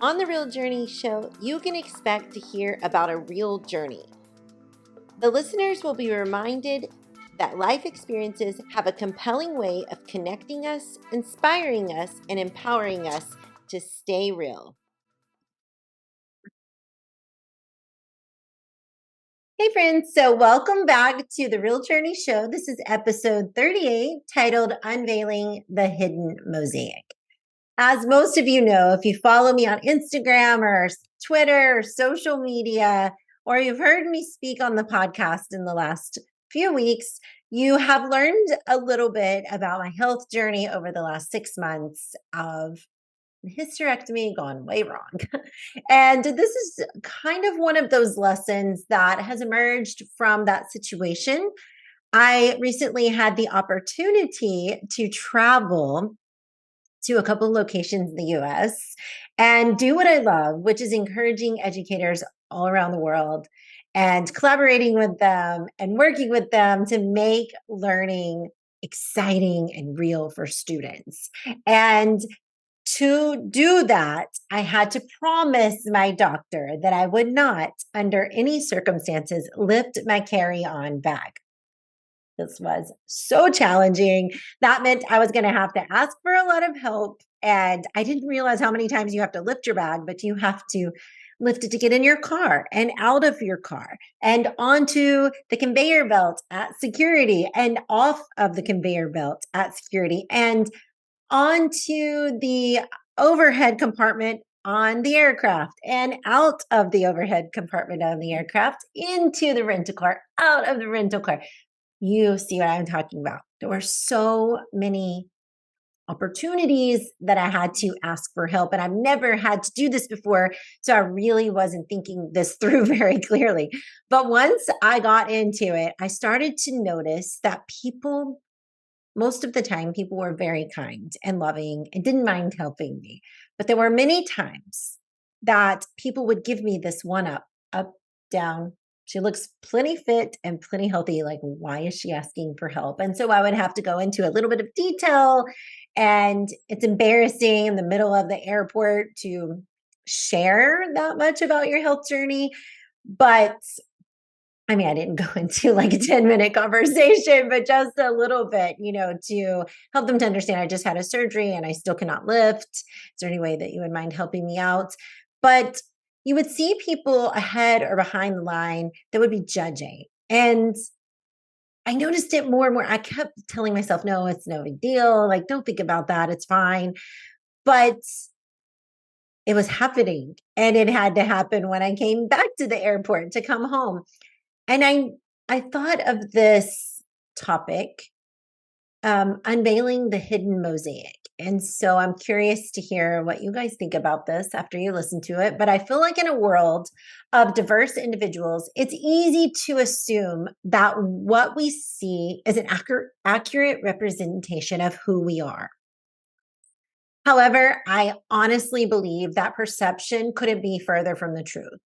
On the Real Journey show, you can expect to hear about a real journey. The listeners will be reminded that life experiences have a compelling way of connecting us, inspiring us, and empowering us to stay real. Hey friends, so welcome back to the Real Journey show. This is episode 38, titled Unveiling the Hidden Mosaic. As most of you know, if you follow me on Instagram or Twitter or social media, or you've heard me speak on the podcast in the last few weeks, you have learned a little bit about my health journey over the last 6 months of hysterectomy gone way wrong. And this is kind of one of those lessons that has emerged from that situation. I recently had the opportunity to travel to a couple of locations in the US and do what I love, which is encouraging educators all around the world and collaborating with them and working with them to make learning exciting and real for students. And to do that, I had to promise my doctor that I would not, under any circumstances, lift my carry-on bag. This was so challenging. That meant I was going to have to ask for a lot of help. And I didn't realize how many times you have to lift your bag, but you have to lift it to get in your car and out of your car and onto the conveyor belt at security and off of the conveyor belt at security and onto the overhead compartment on the aircraft and out of the overhead compartment on the aircraft into the rental car, out of the rental car. You see what I'm talking about. There were so many opportunities that I had to ask for help, and I've never had to do this before. So I really wasn't thinking this through very clearly. But once I got into it, I started to notice that people, most of the time, people were very kind and loving and didn't mind helping me. But there were many times that people would give me this one up, down. She looks plenty fit and plenty healthy. Like, why is she asking for help? And so I would have to go into a little bit of detail. And it's embarrassing in the middle of the airport to share that much about your health journey. But I mean, I didn't go into like a 10-minute conversation, but just a little bit, to help them to understand I just had a surgery and I still cannot lift. Is there any way that you would mind helping me out? But you would see people ahead or behind the line that would be judging. And I noticed it more and more. I kept telling myself, no, it's no big deal. Like, don't think about that. It's fine. But it was happening. And it had to happen when I came back to the airport to come home. And I thought of this topic, unveiling the hidden mosaic. And so I'm curious to hear what you guys think about this after you listen to it. But I feel like in a world of diverse individuals, it's easy to assume that what we see is an accurate representation of who we are. However, I honestly believe that perception couldn't be further from the truth.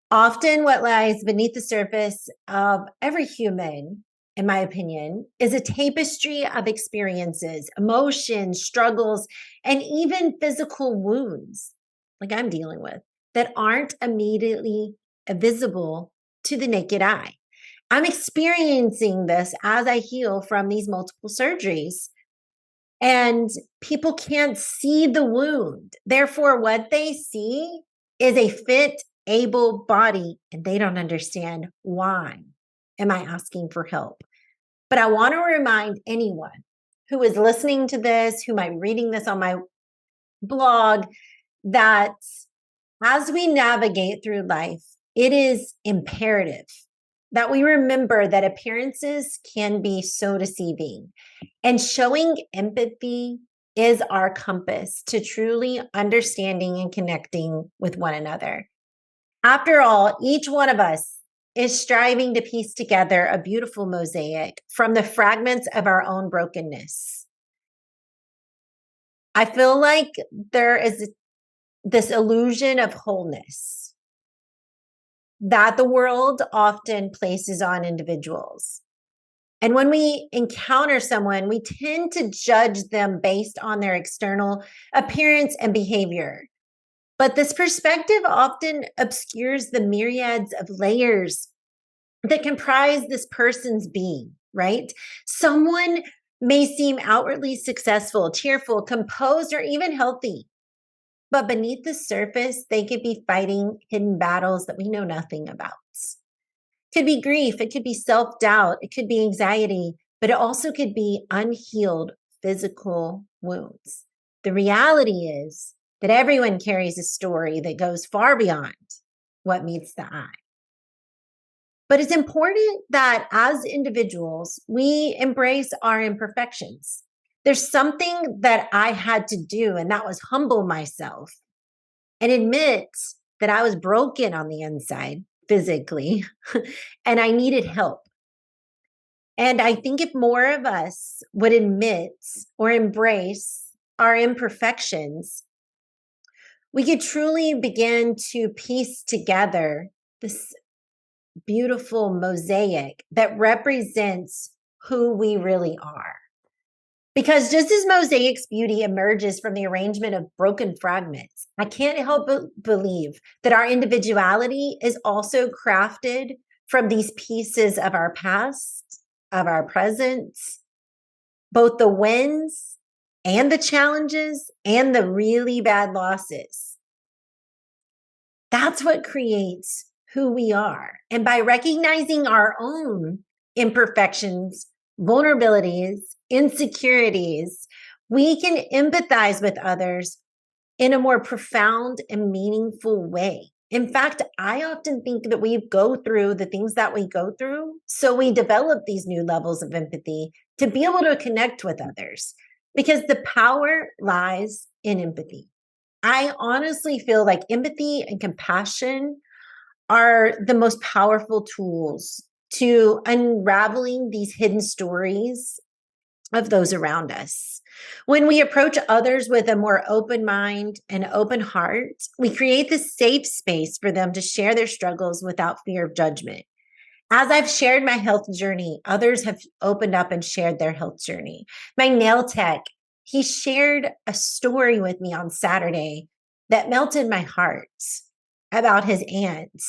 Often, what lies beneath the surface of every human, in my opinion, is a tapestry of experiences, emotions, struggles, and even physical wounds, like I'm dealing with, that aren't immediately visible to the naked eye. I'm experiencing this as I heal from these multiple surgeries. And people can't see the wound. Therefore, what they see is a fit, able body, and they don't understand why am I asking for help. But I want to remind anyone who is listening to this, who might be reading this on my blog, that as we navigate through life, it is imperative that we remember that appearances can be so deceiving. And showing empathy is our compass to truly understanding and connecting with one another. After all, each one of us is striving to piece together a beautiful mosaic from the fragments of our own brokenness. I feel like there is this illusion of wholeness that the world often places on individuals. And when we encounter someone, we tend to judge them based on their external appearance and behavior. But this perspective often obscures the myriads of layers that comprise this person's being, right? Someone may seem outwardly successful, cheerful, composed, or even healthy. But beneath the surface, they could be fighting hidden battles that we know nothing about. It could be grief, it could be self-doubt, it could be anxiety, but it also could be unhealed physical wounds. The reality is that everyone carries a story that goes far beyond what meets the eye. But it's important that as individuals, we embrace our imperfections. There's something that I had to do, and that was humble myself and admit that I was broken on the inside physically and I needed help. And I think if more of us would admit or embrace our imperfections, we could truly begin to piece together this beautiful mosaic that represents who we really are. Because just as mosaic's beauty emerges from the arrangement of broken fragments, I can't help but believe that our individuality is also crafted from these pieces of our past, of our present, both the wins and the challenges and the really bad losses. That's what creates who we are. And by recognizing our own imperfections, vulnerabilities, insecurities, we can empathize with others in a more profound and meaningful way. In fact, I often think that we go through the things that we go through, so we develop these new levels of empathy to be able to connect with others, because the power lies in empathy. I honestly feel like empathy and compassion are the most powerful tools to unraveling these hidden stories of those around us. When we approach others with a more open mind and open heart, we create this safe space for them to share their struggles without fear of judgment. As I've shared my health journey, others have opened up and shared their health journey. My nail tech, he shared a story with me on Saturday that melted my heart about his aunt.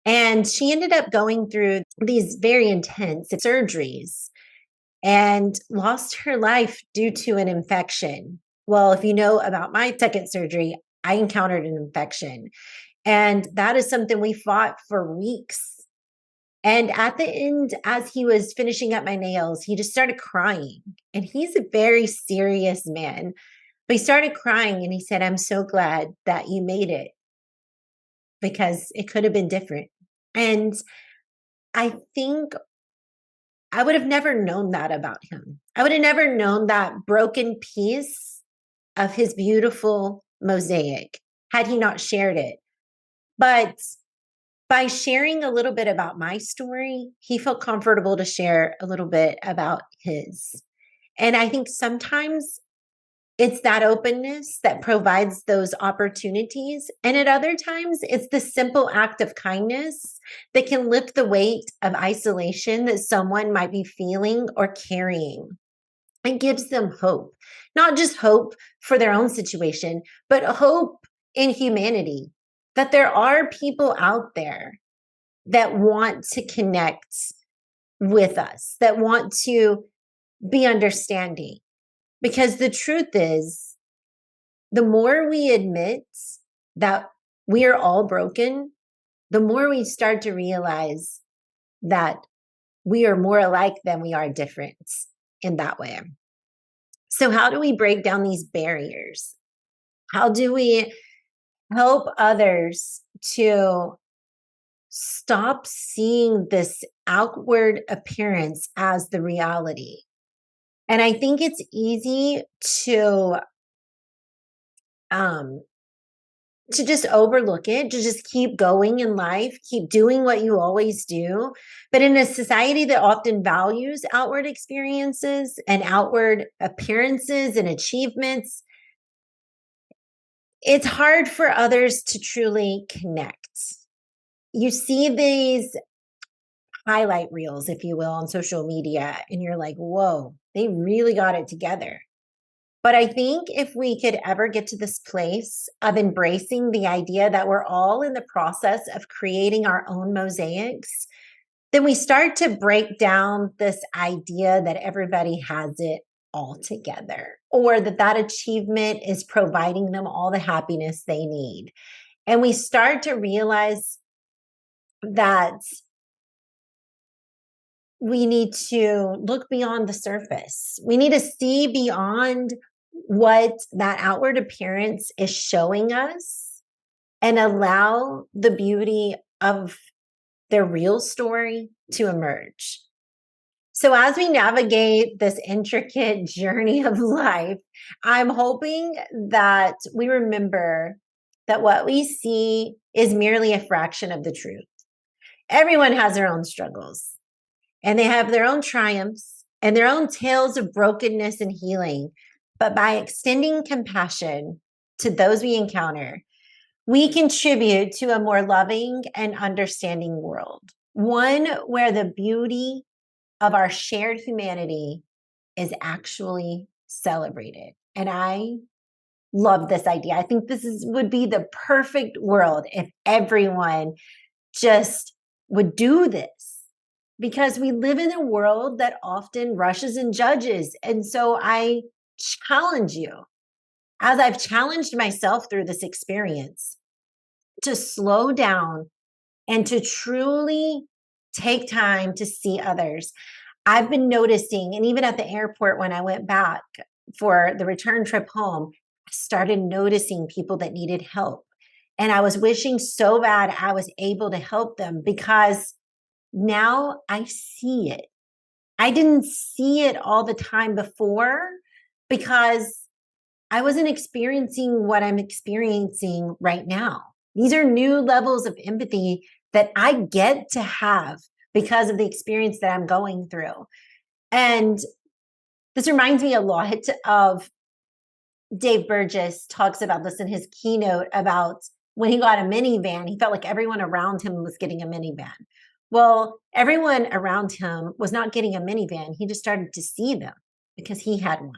And she ended up going through these very intense surgeries and lost her life due to an infection. Well, if you know about my second surgery, I encountered an infection. And that is something we fought for weeks. And at the end, as he was finishing up my nails, he just started crying. And he's a very serious man. But he started crying and he said, "I'm so glad that you made it because it could have been different." And I think I would have never known that about him. I would have never known that broken piece of his beautiful mosaic had he not shared it. But by sharing a little bit about my story, he felt comfortable to share a little bit about his. And I think sometimes it's that openness that provides those opportunities. And at other times, it's the simple act of kindness that can lift the weight of isolation that someone might be feeling or carrying. It gives them hope, not just hope for their own situation, but hope in humanity, that there are people out there that want to connect with us, that want to be understanding. Because the truth is, the more we admit that we are all broken, the more we start to realize that we are more alike than we are different in that way. So, how do we break down these barriers? How do we help others to stop seeing this outward appearance as the reality? And I think it's easy um to just overlook it, to just keep going in life, keep doing what you always do. But in a society that often values outward experiences and outward appearances and achievements, it's hard for others to truly connect. You see these highlight reels, if you will, on social media, and you're like, whoa, they really got it together. But I think if we could ever get to this place of embracing the idea that we're all in the process of creating our own mosaics, then we start to break down this idea that everybody has it all together, or that that achievement is providing them all the happiness they need. And we start to realize that we need to look beyond the surface. We need to see beyond what that outward appearance is showing us and allow the beauty of their real story to emerge. So, as we navigate this intricate journey of life, I'm hoping that we remember that what we see is merely a fraction of the truth. Everyone has their own struggles, and they have their own triumphs and their own tales of brokenness and healing. But by extending compassion to those we encounter, we contribute to a more loving and understanding world, one where the beauty of our shared humanity is actually celebrated. And I love this idea. I think would be the perfect world if everyone just would do this, because we live in a world that often rushes and judges. And so I challenge you, as I've challenged myself through this experience, to slow down and to truly take time to see others. I've been noticing, and even at the airport when I went back for the return trip home, I started noticing people that needed help. And I was wishing so bad I was able to help them, because now I see it. I didn't see it all the time before because I wasn't experiencing what I'm experiencing right now. These are new levels of empathy that I get to have because of the experience that I'm going through. And this reminds me a lot of Dave Burgess talks about this in his keynote about when he got a minivan, he felt like everyone around him was getting a minivan. Well, everyone around him was not getting a minivan. He just started to see them because he had one.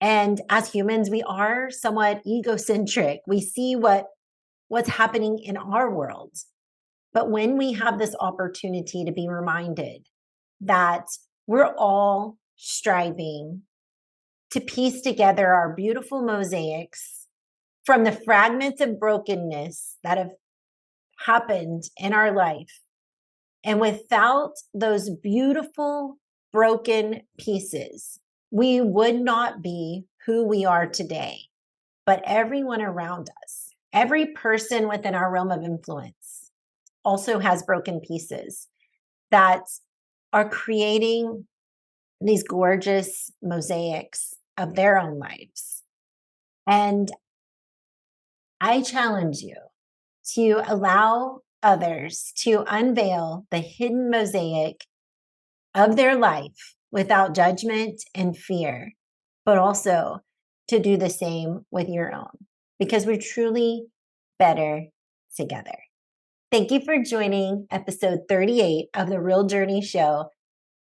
And as humans, we are somewhat egocentric. We see what's happening in our world. But when we have this opportunity to be reminded that we're all striving to piece together our beautiful mosaics from the fragments of brokenness that have happened in our life, and without those beautiful broken pieces, we would not be who we are today. But everyone around us, every person within our realm of influence also has broken pieces that are creating these gorgeous mosaics of their own lives. And I challenge you to allow others to unveil the hidden mosaic of their life without judgment and fear, but also to do the same with your own, because we're truly better together. Thank you for joining episode 38 of the Real Journey Show.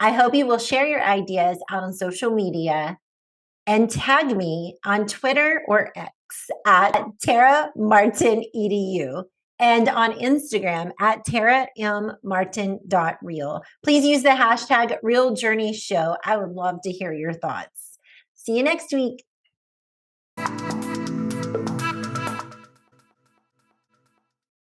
I hope you will share your ideas out on social media and tag me on Twitter or X at Tara Martin EDU, and on Instagram at TaraMMartin.real. Please use the hashtag Real Journey Show. I would love to hear your thoughts. See you next week.